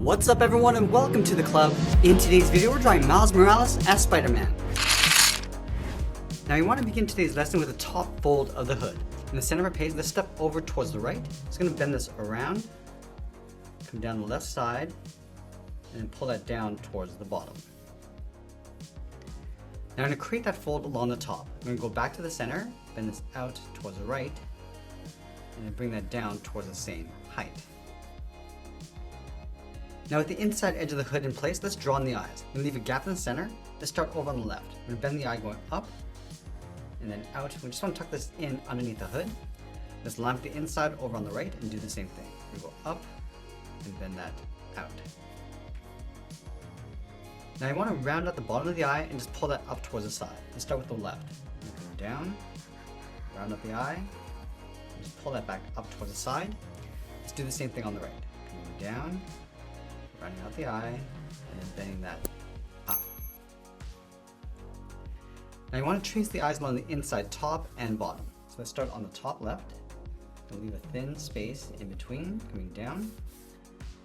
What's up everyone and welcome to the club. In today's video we're drawing Miles Morales as Spider-Man. Now you want to begin today's lesson with the top fold of the hood. In the center of our page, let's step over towards the right. It's going to bend this around, come down the left side, and then pull that down towards the bottom. Now I'm going to create that fold along the top. I'm going to go back to the center, bend this out towards the right, and then bring that down towards the same height. Now with the inside edge of the hood in place, let's draw in the eyes. I'm going to leave a gap in the center. Let's start over on the left. I'm going to bend the eye going up and then out. We just want to tuck this in underneath the hood. Let's line up the inside over on the right and do the same thing. We go up and bend that out. Now you want to round out the bottom of the eye and just pull that up towards the side. Let's start with the left. Go down, round up the eye, and just pull that back up towards the side. Let's do the same thing on the right. Coming down, rounding out the eye, and then bending that up. Now you want to trace the eyes along the inside top and bottom. So let's start on the top left. We'll leave a thin space in between, coming down.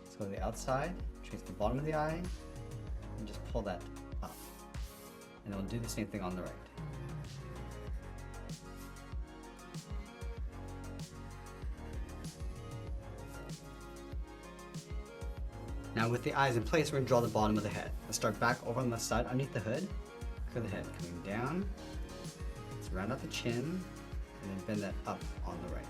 Let's go to the outside, trace the bottom of the eye, and just pull that up. And then we'll do the same thing on the right. Now with the eyes in place, we're going to draw the bottom of the head. Let's start back over on the side underneath the hood. Curve the head coming down. Let's round out the chin and then bend that up on the right.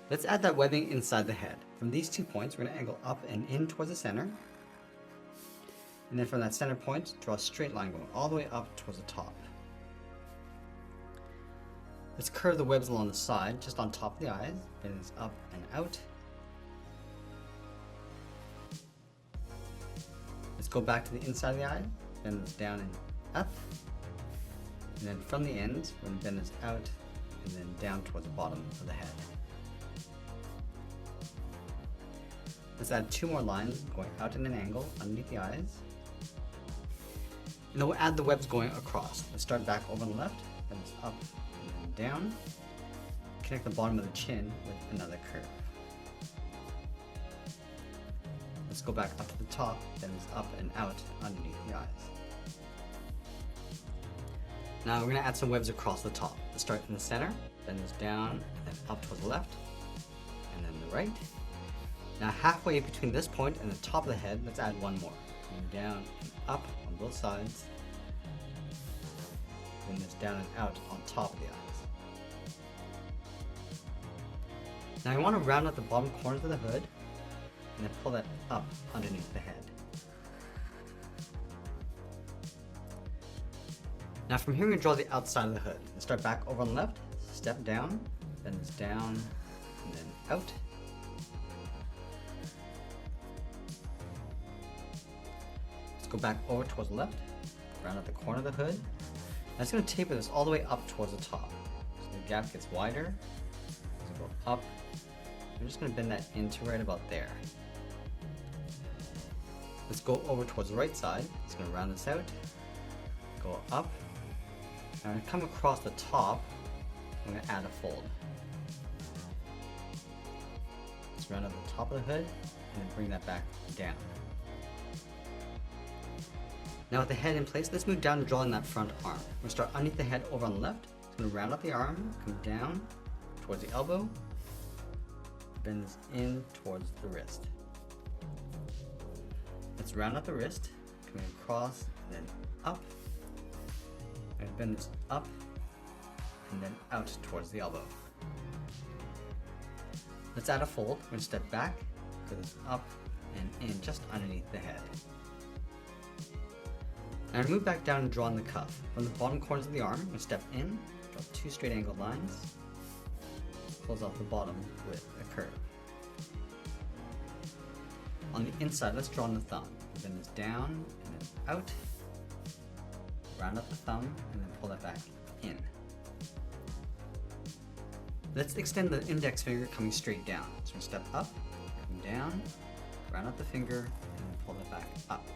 Let's add that webbing inside the head. From these 2 points, we're going to angle up and in towards the center. And then from that center point, draw a straight line going all the way up towards the top. Let's curve the webs along the side, just on top of the eyes. Bend this up and out. Let's go back to the inside of the eye, bend this down and up. And then from the ends, we're going to bend this out and then down towards the bottom of the head. Let's add 2 more lines going out in an angle underneath the eyes. And then we'll add the webs going across. Let's start back over on the left, bend this up and then down. Connect the bottom of the chin with another curve. Let's go back up to the top, bend this up and out underneath the eyes. Now we're going to add some webs across the top. Let's start in the center, bend this down, and then up towards the left, and then the right. Now halfway between this point and the top of the head, let's add one more. Coming down and up on both sides. Bend this down and out on top of the eyes. Now I want to round out the bottom corners of the hood, and then pull that up underneath the head. Now from here we draw the outside of the hood. Let's start back over on the left, step down, bend this down, and then out. Let's go back over towards the left, round out the corner of the hood. Now it's going to taper this all the way up towards the top. So the gap gets wider. Let's go up. I'm just going to bend that into right about there. Let's go over towards the right side. It's going to round this out, go up, and I'm going to come across the top. I'm going to add a fold. Let's round out the top of the hood and then bring that back down. Now with the head in place, let's move down and draw in that front arm. We're going to start underneath the head over on the left. It's going to round out the arm, come down towards the elbow, bend this in towards the wrist. Let's round out the wrist, coming across, then up, and bend this up, and then out towards the elbow. Let's add a fold. We're going to step back, go this up and in just underneath the head. Now move back down and draw in the cuff. From the bottom corners of the arm, we're going to step in, draw 2 straight angled lines, close off the bottom with a curve. On the inside, let's draw in the thumb. Bend this down and then out. Round up the thumb and then pull that back in. Let's extend the index finger coming straight down. So we step up, come down, round out the finger, and then pull that back up.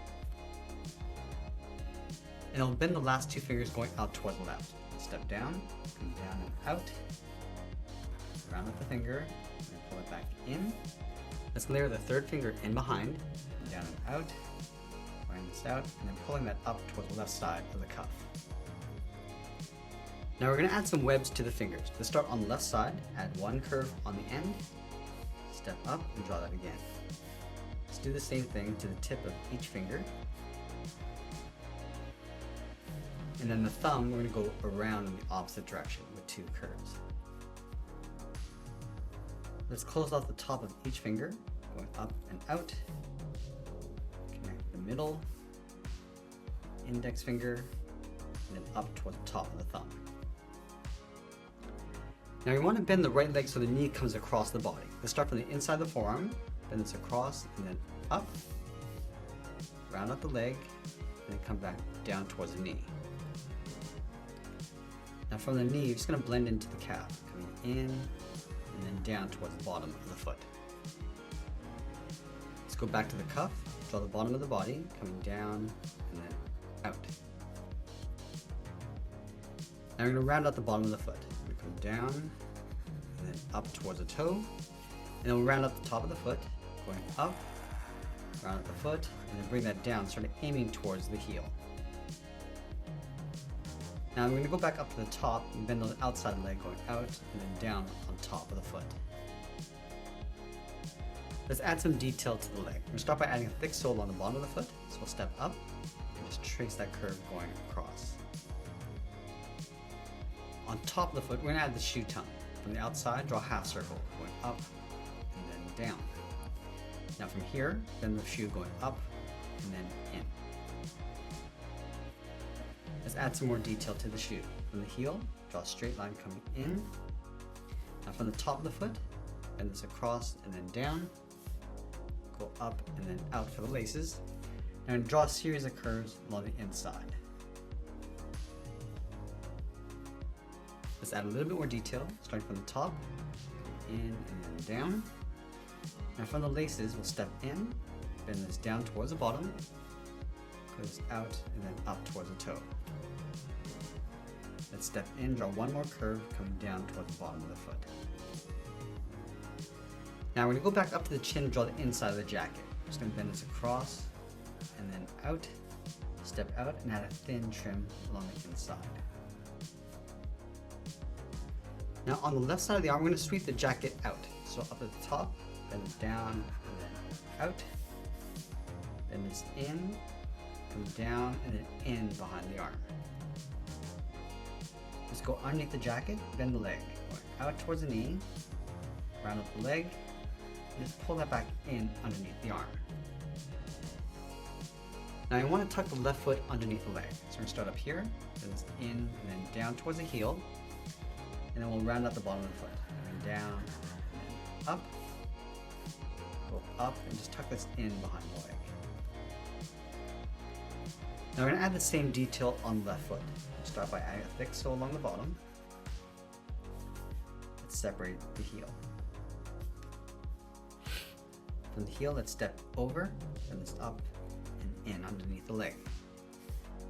And I'll bend the last 2 fingers going out towards the left. Step down, come down and out. Round up the finger, and pull it back in. Let's layer the third finger in behind, down and out, line this out, and then pulling that up towards the left side of the cuff. Now we're going to add some webs to the fingers. Let's start on the left side, add one curve on the end, step up and draw that again. Let's do the same thing to the tip of each finger. And then the thumb, we're going to go around in the opposite direction with two curves. Let's close off the top of each finger, going up and out. Connect the middle, index finger, and then up towards the top of the thumb. Now you want to bend the right leg so the knee comes across the body. Let's start from the inside of the forearm, bend this across, and then up, round out the leg, and then come back down towards the knee. Now from the knee, you're just going to blend into the calf, coming in and then down towards the bottom of the foot. Let's go back to the cuff, draw the bottom of the body, coming down and then out. Now we're going to round out the bottom of the foot. We're going to come down and then up towards the toe, and then we'll round out the top of the foot, going up, round out the foot, and then bring that down, sort of aiming towards the heel. Now I'm going to go back up to the top and bend on the outside of the leg, going out and then down on top of the foot. Let's add some detail to the leg. We're going to start by adding a thick sole on the bottom of the foot. So we'll step up and just trace that curve going across. On top of the foot, we're going to add the shoe tongue. From the outside, draw a half circle, going up and then down. Now from here, bend the shoe going up and then in. Let's add some more detail to the shoe. From the heel, draw a straight line coming in. Now from the top of the foot, bend this across and then down. Go up and then out for the laces. Now I'm going to draw a series of curves along the inside. Let's add a little bit more detail, starting from the top, in and then down. Now from the laces, we'll step in, bend this down towards the bottom, goes out and then up towards the toe. Let's step in, draw one more curve coming down towards the bottom of the foot. Now we're going to go back up to the chin and draw the inside of the jacket. I'm just going to bend this across and then out, step out and add a thin trim along the inside. Now on the left side of the arm, we're going to sweep the jacket out. So up at the top, bend this down and then out, bend this in, come down and then in behind the arm. Just go underneath the jacket, bend the leg, going out towards the knee, round up the leg, and just pull that back in underneath the arm. Now you want to tuck the left foot underneath the leg. So we're going to start up here, bend this in and then down towards the heel, and then we'll round out the bottom of the foot, and then down, and then up, go up, and just tuck this in behind the leg. Now we're going to add the same detail on the left foot. We'll start by adding a thick sole along the bottom. Let's separate the heel. From the heel, let's step over, and this up and in underneath the leg.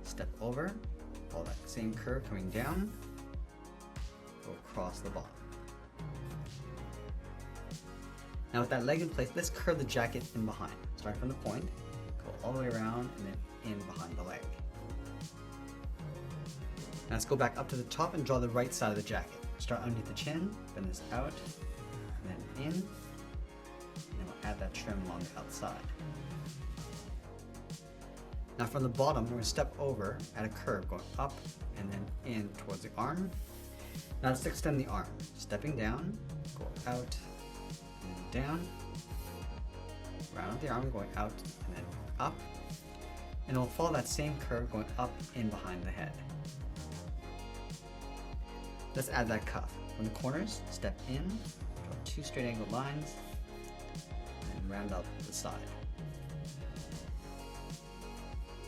Step over, follow that same curve coming down, go across the bottom. Now with that leg in place, let's curve the jacket in behind. Starting from the point, go all the way around and then in behind the leg. Now let's go back up to the top and draw the right side of the jacket. Start underneath the chin, bend this out, and then in, and then we'll add that trim along the outside. Now from the bottom, we're going to step over at a curve, going up and then in towards the arm. Now let's extend the arm, stepping down, go out and then down, round out the arm, going out and then up, and we'll follow that same curve going up in behind the head. Let's add that cuff. From the corners, step in, draw two straight angled lines, and round out the side.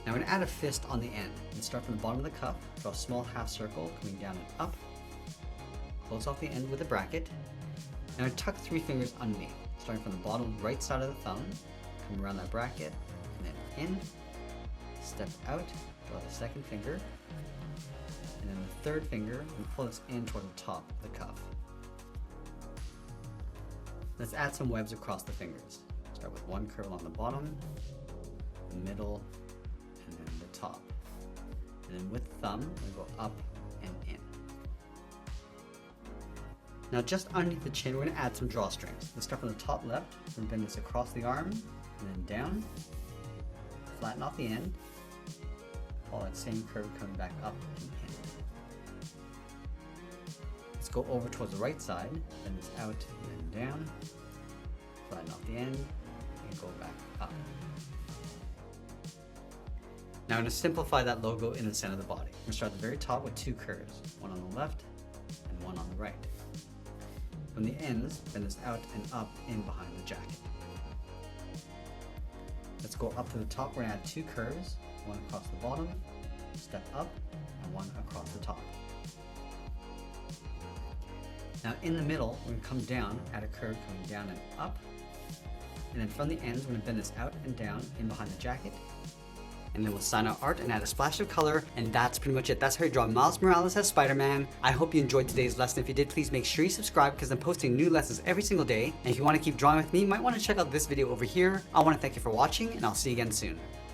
Now we're going to add a fist on the end. And start from the bottom of the cuff, draw a small half circle coming down and up, close off the end with a bracket, and tuck 3 fingers underneath, starting from the bottom right side of the thumb, come around that bracket, and then in, step out, draw the second finger, and then the third finger, and pull this in toward the top of the cuff. Let's add some webs across the fingers. Start with one curve along the bottom, the middle, and then the top. And then with thumb, we'll go up and in. Now just underneath the chin, we're going to add some drawstrings. Let's start from the top left, and bend this across the arm, and then down, flatten off the end, follow that same curve coming back up and in. Let's go over towards the right side, bend this out and then down, flatten off the end, and go back up. Now I'm going to simplify that logo in the center of the body. I'm going to start at the very top with two curves, one on the left and one on the right. From the ends, bend this out and up in behind the jacket. Let's go up to the top. We're going to add two curves, one across the bottom, step up, and one across the top. Now in the middle, we're going to come down, add a curve coming down and up. And then from the ends, we're going to bend this out and down in behind the jacket. And then we'll sign our art and add a splash of color, and that's pretty much it. That's how you draw Miles Morales as Spider-Man. I hope you enjoyed today's lesson. If you did, please make sure you subscribe because I'm posting new lessons every single day. And if you want to keep drawing with me, you might want to check out this video over here. I want to thank you for watching, and I'll see you again soon.